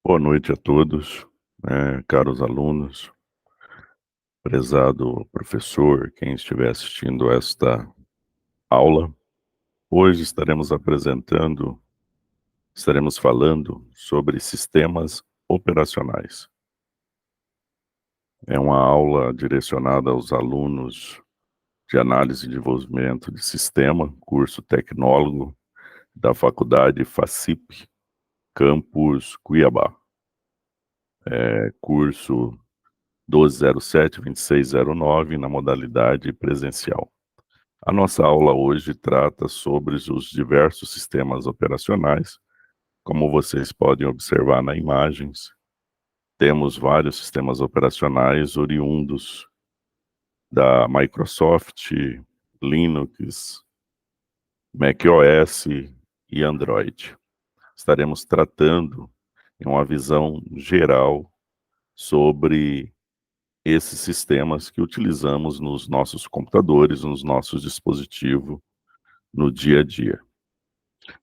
Boa noite a todos, caros alunos, prezado professor, quem estiver assistindo esta aula. Hoje estaremos falando sobre sistemas operacionais. É uma aula direcionada aos alunos de análise e desenvolvimento de sistema, curso tecnólogo da Faculdade FACIP, campus Cuiabá. Curso 1207-2609, na modalidade presencial. A nossa aula hoje trata sobre os diversos sistemas operacionais. Como vocês podem observar nas imagens, temos vários sistemas operacionais oriundos da Microsoft, Linux, macOS e Android. Estaremos tratando em uma visão geral sobre esses sistemas que utilizamos nos nossos computadores, nos nossos dispositivos, no dia a dia.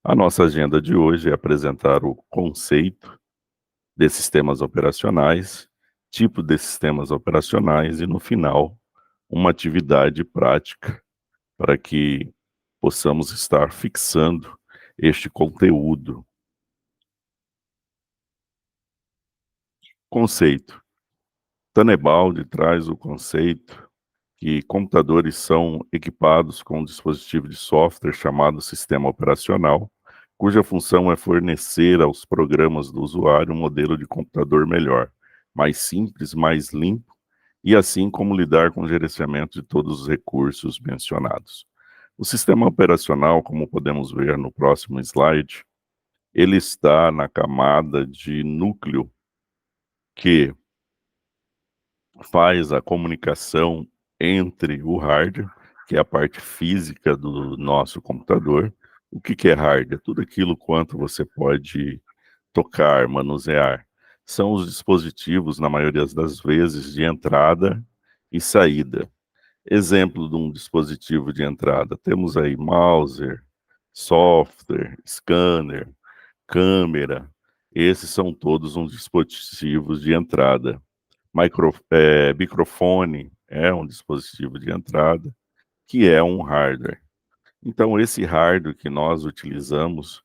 A nossa agenda de hoje é apresentar o conceito de sistemas operacionais, tipo de sistemas operacionais e, no final, uma atividade prática para que possamos estar fixando este conteúdo. Conceito. Tannebaum traz o conceito que computadores são equipados com um dispositivo de software chamado sistema operacional, cuja função é fornecer aos programas do usuário um modelo de computador melhor, mais simples, mais limpo, e assim como lidar com o gerenciamento de todos os recursos mencionados. O sistema operacional, como podemos ver no próximo slide, ele está na camada de núcleo que faz a comunicação entre o hardware, que é a parte física do nosso computador. O que é hardware? Tudo aquilo quanto você pode tocar, manusear. São os dispositivos, na maioria das vezes, de entrada e saída. Exemplo de um dispositivo de entrada, temos aí mouse, software, scanner, câmera. Esses são todos uns dispositivos de entrada. Microfone é um dispositivo de entrada, que é um hardware. Então, esse hardware que nós utilizamos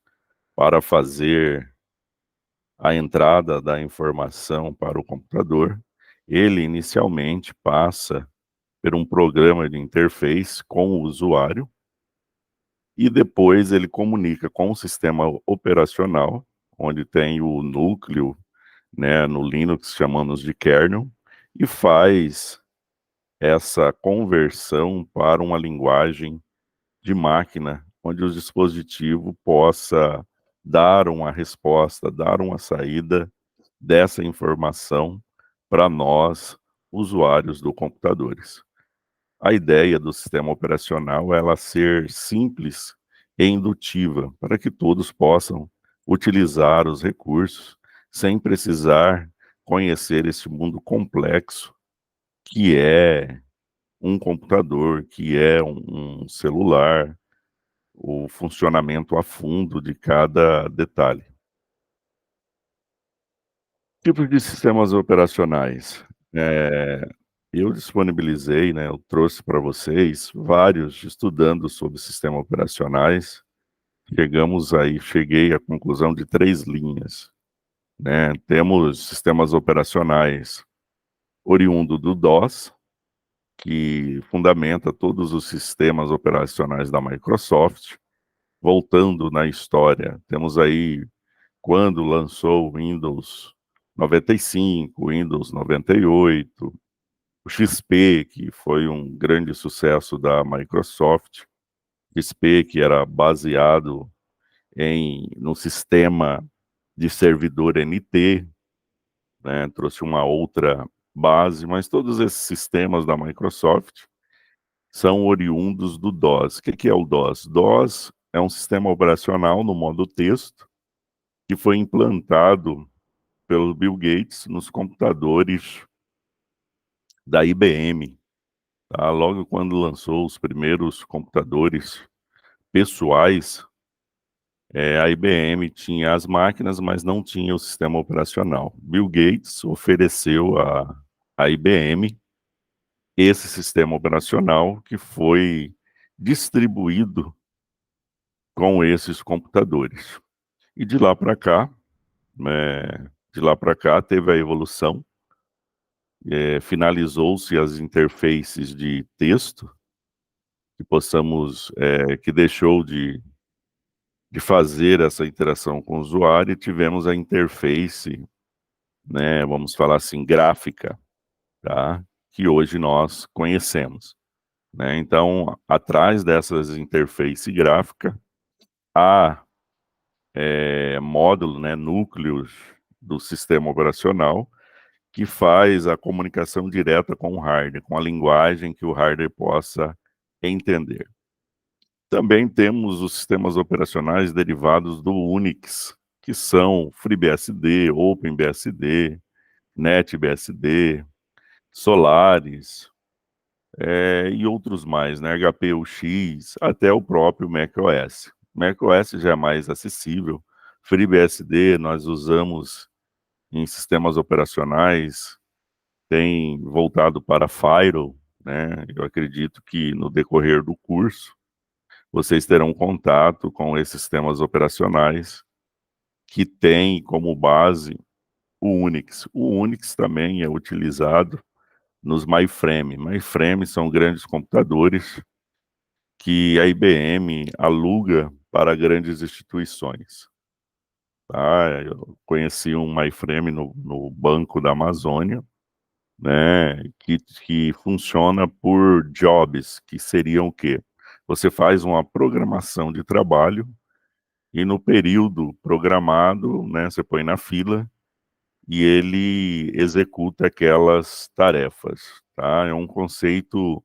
para fazer a entrada da informação para o computador, ele inicialmente passa por um programa de interface com o usuário e depois ele comunica com o sistema operacional, onde tem o núcleo, né, no Linux chamamos de kernel, e faz essa conversão para uma linguagem de máquina, onde o dispositivo possa dar uma resposta, dar uma saída dessa informação para nós, usuários do computadores. A ideia do sistema operacional é ela ser simples e indutiva, para que todos possam utilizar os recursos sem precisar conhecer esse mundo complexo que é um computador, que é um celular, o funcionamento a fundo de cada detalhe. Tipos de sistemas operacionais. Eu disponibilizei, né, eu trouxe para vocês vários estudando sobre sistemas operacionais. Cheguei à conclusão de 3 linhas, né? Temos sistemas operacionais oriundo do DOS, que fundamenta todos os sistemas operacionais da Microsoft. Voltando na história, temos aí quando lançou o Windows 95, Windows 98, o XP, que foi um grande sucesso da Microsoft, XP que era baseado no sistema de servidor NT, né, trouxe uma outra base, mas todos esses sistemas da Microsoft são oriundos do DOS. O que é o DOS? DOS é um sistema operacional no modo texto que foi implantado pelo Bill Gates nos computadores da IBM, tá? Logo quando lançou os primeiros computadores pessoais, A IBM tinha as máquinas, mas não tinha o sistema operacional. Bill Gates ofereceu à IBM esse sistema operacional que foi distribuído com esses computadores. E de lá para cá, teve a evolução, finalizou-se as interfaces de texto, que deixou de fazer essa interação com o usuário, e tivemos a interface, né, vamos falar assim, gráfica, tá? Que hoje nós conhecemos, né? Então, atrás dessas interface gráfica, há módulo, né, núcleos do sistema operacional que faz a comunicação direta com o hardware, com a linguagem que o hardware possa entender. Também temos os sistemas operacionais derivados do Unix, que são FreeBSD, OpenBSD, NetBSD, Solaris, e outros mais, né? HP-UX, até o próprio macOS. macOS já é mais acessível. FreeBSD nós usamos em sistemas operacionais, tem voltado para Firewall, né? Eu acredito que no decorrer do curso vocês terão contato com esses sistemas operacionais que têm como base o Unix. O Unix também é utilizado nos mainframe. Mainframe são grandes computadores que a IBM aluga para grandes instituições. Tá? Eu conheci um mainframe no Banco da Amazônia, né, que funciona por jobs, que seriam o quê? Você faz uma programação de trabalho e no período programado, né, você põe na fila e ele executa aquelas tarefas, tá? É um conceito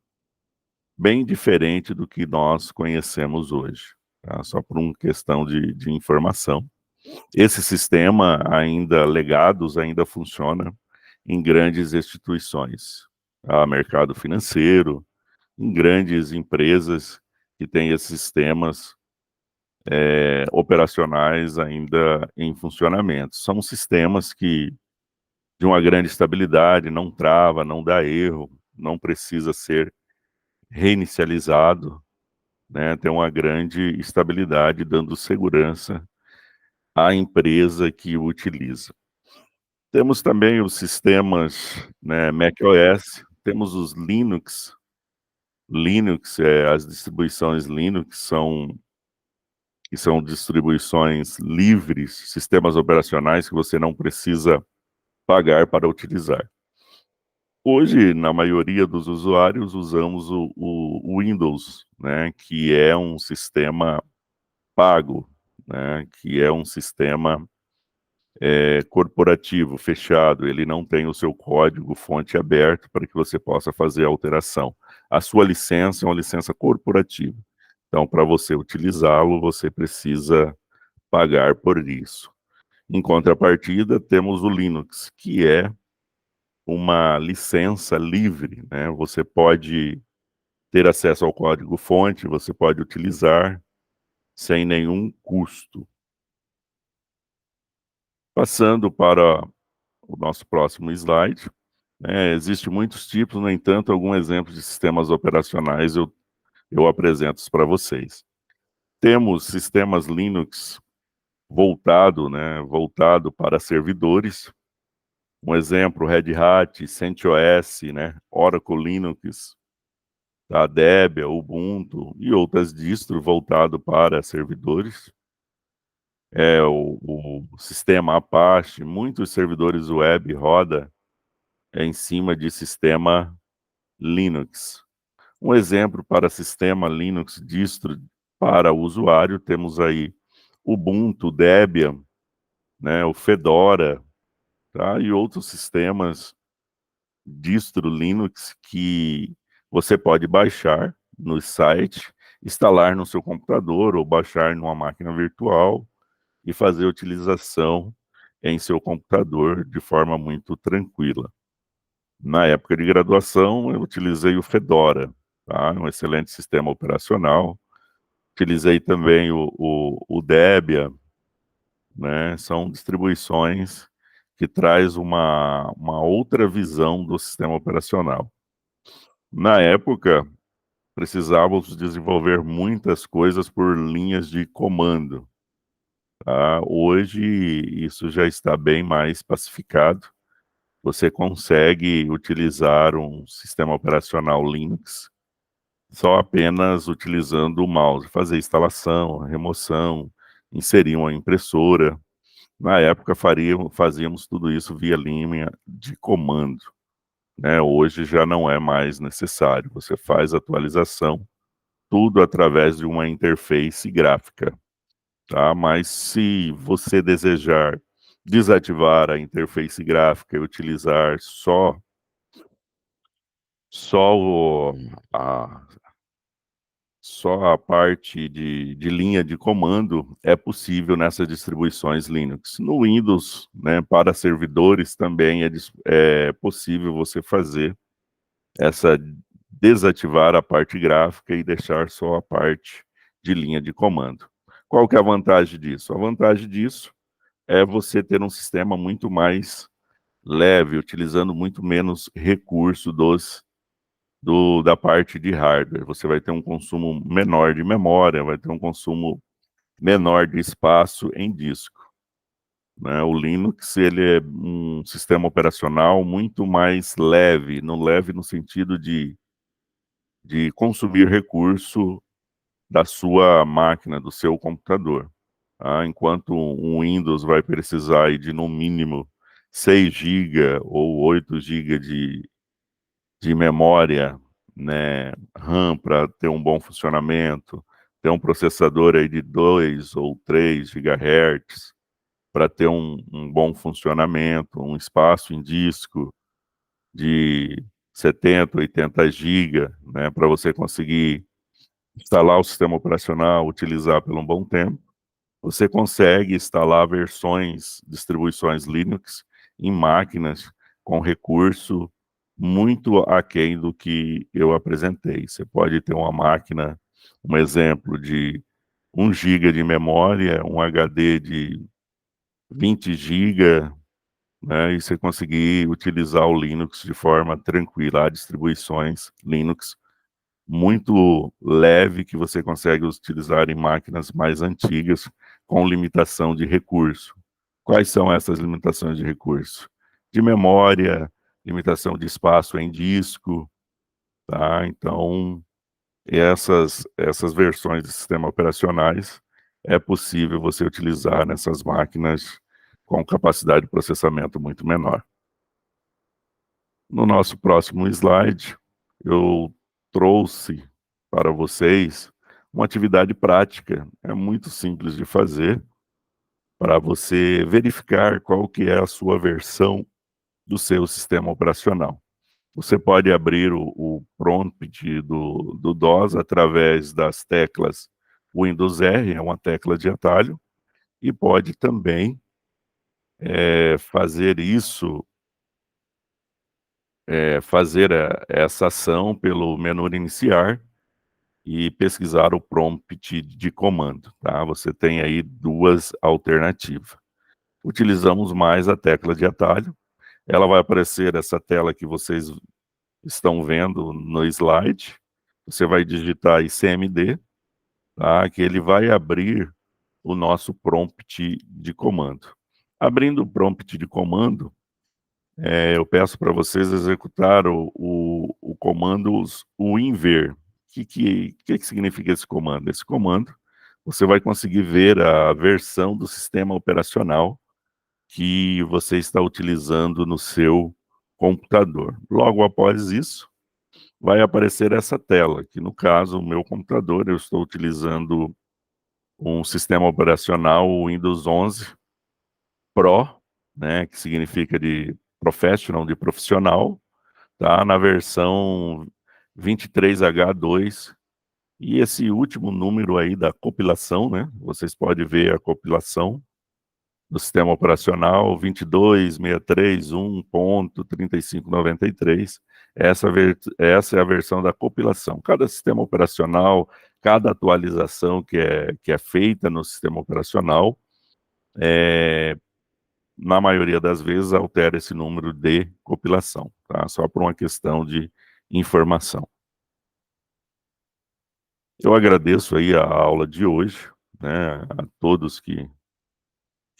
bem diferente do que nós conhecemos hoje, tá? Só por uma questão de informação. Esse sistema ainda, legados, ainda funciona em grandes instituições, tá? Mercado financeiro, em grandes empresas que têm esses sistemas operacionais ainda em funcionamento. São sistemas que de uma grande estabilidade, não trava, não dá erro, não precisa ser reinicializado, né? Tem uma grande estabilidade, dando segurança à empresa que o utiliza. Temos também os sistemas, né, macOS, temos os Linux. Linux, as distribuições Linux são distribuições livres, sistemas operacionais que você não precisa pagar para utilizar. Hoje, na maioria dos usuários, usamos o Windows, né, que é um sistema pago, né, que é um sistema corporativo, fechado. Ele não tem o seu código fonte aberto para que você possa fazer a alteração. A sua licença é uma licença corporativa. Então, para você utilizá-lo, você precisa pagar por isso. Em contrapartida, temos o Linux, que é uma licença livre, né? Você pode ter acesso ao código-fonte, você pode utilizar sem nenhum custo. Passando para o nosso próximo slide, né? Existem muitos tipos, no entanto, alguns exemplos de sistemas operacionais eu apresento para vocês. Temos sistemas Linux voltado para servidores. Um exemplo, Red Hat, CentOS, né? Oracle Linux, a Debian, Ubuntu e outras distros voltado para servidores. O sistema Apache, muitos servidores web roda em cima de sistema Linux. Um exemplo para sistema Linux distro para o usuário, temos aí Ubuntu, Debian, né, o Fedora, tá? E outros sistemas distro Linux que você pode baixar no site, instalar no seu computador ou baixar numa máquina virtual e fazer a utilização em seu computador de forma muito tranquila. Na época de graduação, eu utilizei o Fedora, tá? Um excelente sistema operacional, Utilizei também o Debian, né? São distribuições que traz uma outra visão do sistema operacional. Na época, precisávamos desenvolver muitas coisas por linhas de comando, tá? Hoje, isso já está bem mais pacificado. Você consegue utilizar um sistema operacional Linux só apenas utilizando o mouse, fazer instalação, remoção, inserir uma impressora. Na época, fazíamos tudo isso via linha de comando, né? Hoje já não é mais necessário. Você faz atualização, tudo através de uma interface gráfica, tá? Mas se você desejar desativar a interface gráfica e utilizar só a, só a parte de linha de comando, é possível nessas distribuições Linux. No Windows, né, para servidores também é possível você fazer essa desativar a parte gráfica e deixar só a parte de linha de comando. Qual que é a vantagem disso? A vantagem disso é você ter um sistema muito mais leve, utilizando muito menos recurso da parte de hardware. Você vai ter um consumo menor de memória, vai ter um consumo menor de espaço em disco, né? O Linux, ele é um sistema operacional muito mais leve, não leve no sentido de consumir recurso da sua máquina, do seu computador, tá? Enquanto um Windows vai precisar aí de, no mínimo, 6 GB ou 8 GB de memória, né, RAM para ter um bom funcionamento, ter um processador aí de 2 ou 3 GHz para ter um bom funcionamento, um espaço em disco de 70, 80 GB, né, para você conseguir instalar o sistema operacional, utilizar por um bom tempo. Você consegue instalar distribuições Linux em máquinas com recurso muito aquém do que eu apresentei. Você pode ter uma máquina, um exemplo de 1 GB de memória, um HD de 20 GB, né, e você conseguir utilizar o Linux de forma tranquila. Há distribuições Linux muito leve que você consegue utilizar em máquinas mais antigas com limitação de recurso. Quais são essas limitações de recurso? De memória, limitação de espaço em disco, tá? Então, essas versões de sistema operacionais é possível você utilizar nessas máquinas com capacidade de processamento muito menor. No nosso próximo slide, eu trouxe para vocês uma atividade prática, é muito simples de fazer, para você verificar qual que é a sua versão do seu sistema operacional. Você pode abrir o prompt do DOS através das teclas Windows R, é uma tecla de atalho, e pode também fazer isso, essa ação pelo menu iniciar e pesquisar o prompt de comando, tá? Você tem aí duas alternativas. Utilizamos mais a tecla de atalho. Ela vai aparecer essa tela que vocês estão vendo no slide. Você vai digitar ICMD, tá? Que ele vai abrir o nosso prompt de comando. Abrindo o prompt de comando, eu peço para vocês executar o comando winver. Que significa esse comando? Esse comando, você vai conseguir ver a versão do sistema operacional que você está utilizando no seu computador. Logo após isso, vai aparecer essa tela, que no caso, o meu computador, eu estou utilizando um sistema operacional Windows 11 Pro, né, que significa de professional, de profissional, tá? Na versão 23H2, e esse último número aí da compilação, né? Vocês podem ver a compilação do sistema operacional 22.631.3593. Essa é a versão da compilação. Cada sistema operacional, cada atualização que é feita no sistema operacional, é, na maioria das vezes, altera esse número de compilação, tá? Só por uma questão de informação. Eu agradeço aí a aula de hoje, né, a todos que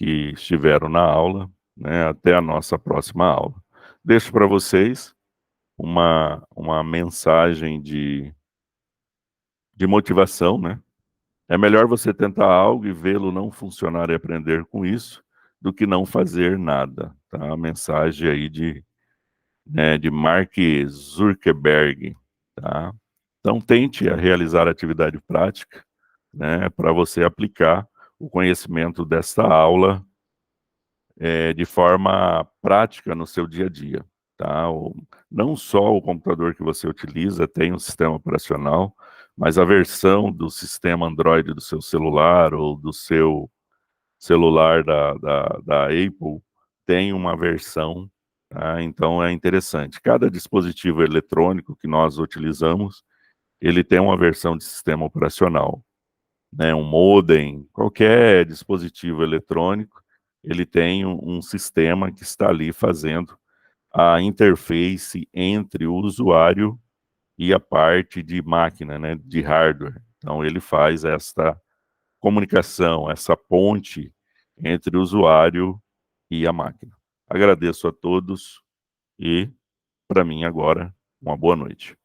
estiveram na aula, né, até a nossa próxima aula. Deixo para vocês uma mensagem de motivação, né? É melhor você tentar algo e vê-lo não funcionar e aprender com isso, do que não fazer nada, tá? A mensagem aí de Mark Zuckerberg, tá? Então tente realizar atividade prática, né, para você aplicar o conhecimento desta aula de forma prática no seu dia a dia, tá? Não só o computador que você utiliza tem um sistema operacional, mas a versão do sistema Android do seu celular ou do seu celular da Apple tem uma versão, tá? Então é interessante. Cada dispositivo eletrônico que nós utilizamos, ele tem uma versão de sistema operacional, né? Um modem, qualquer dispositivo eletrônico, ele tem um sistema que está ali fazendo a interface entre o usuário e a parte de máquina, né, de hardware. Então ele faz esta comunicação, essa ponte entre o usuário e a máquina. Agradeço a todos e, para mim agora, uma boa noite.